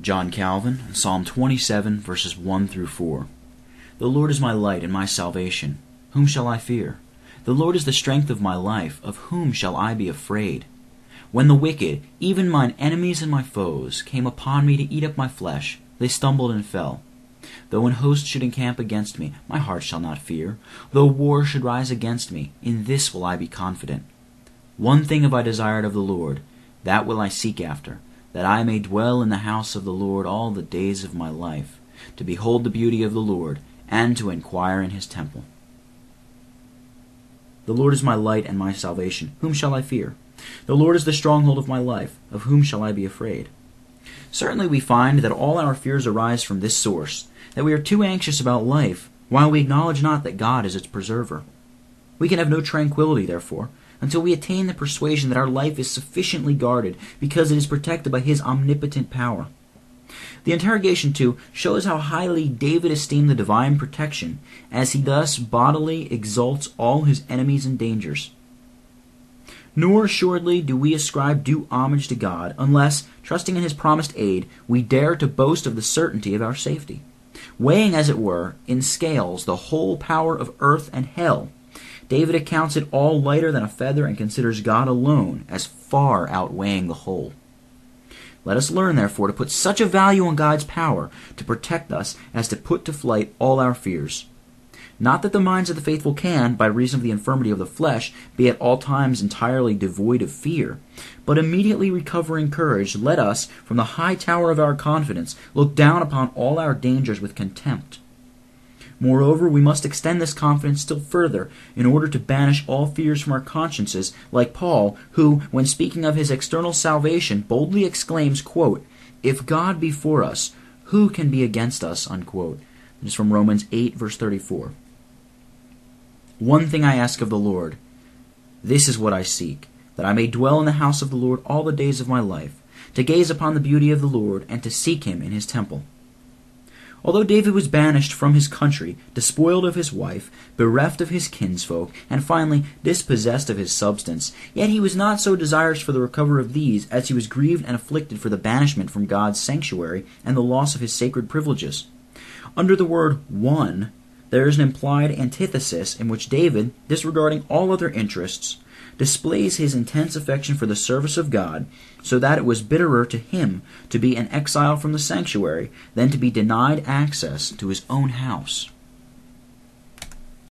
John Calvin, Psalm 27, verses 1 through 4. The Lord is my light and my salvation. Whom shall I fear? The Lord is the strength of my life. Of whom shall I be afraid? When the wicked, even mine enemies and my foes, came upon me to eat up my flesh, they stumbled and fell. Though an host should encamp against me, my heart shall not fear. Though war should rise against me, in this will I be confident. One thing have I desired of the Lord, that will I seek after, that I may dwell in the house of the Lord all the days of my life, to behold the beauty of the Lord, and to enquire in his temple. The Lord is my light and my salvation. Whom shall I fear? The Lord is the stronghold of my life. Of whom shall I be afraid? Certainly we find that all our fears arise from this source, that we are too anxious about life, while we acknowledge not that God is its preserver. We can have no tranquility, therefore, until we attain the persuasion that our life is sufficiently guarded because it is protected by his omnipotent power. The interrogation, too, shows how highly David esteemed the divine protection, as he thus bodily exalts all his enemies and dangers. Nor assuredly do we ascribe due homage to God unless, trusting in his promised aid, we dare to boast of the certainty of our safety. Weighing, as it were, in scales the whole power of earth and hell, David accounts it all lighter than a feather and considers God alone as far outweighing the whole. Let us learn, therefore, to put such a value on God's power to protect us as to put to flight all our fears. Not that the minds of the faithful can, by reason of the infirmity of the flesh, be at all times entirely devoid of fear, but immediately recovering courage, let us, from the high tower of our confidence, look down upon all our dangers with contempt. Moreover, we must extend this confidence still further in order to banish all fears from our consciences, like Paul, who, when speaking of his external salvation, boldly exclaims, quote, "If God be for us, who can be against us?" Unquote. This is from Romans 8, verse 34. One thing I ask of the Lord, this is what I seek, that I may dwell in the house of the Lord all the days of my life, to gaze upon the beauty of the Lord, and to seek him in his temple. Although David was banished from his country, despoiled of his wife, bereft of his kinsfolk, and finally dispossessed of his substance, yet he was not so desirous for the recovery of these as he was grieved and afflicted for the banishment from God's sanctuary and the loss of his sacred privileges. Under the word "one," there is an implied antithesis in which David, disregarding all other interests, displays his intense affection for the service of God, so that it was bitterer to him to be an exile from the sanctuary than to be denied access to his own house.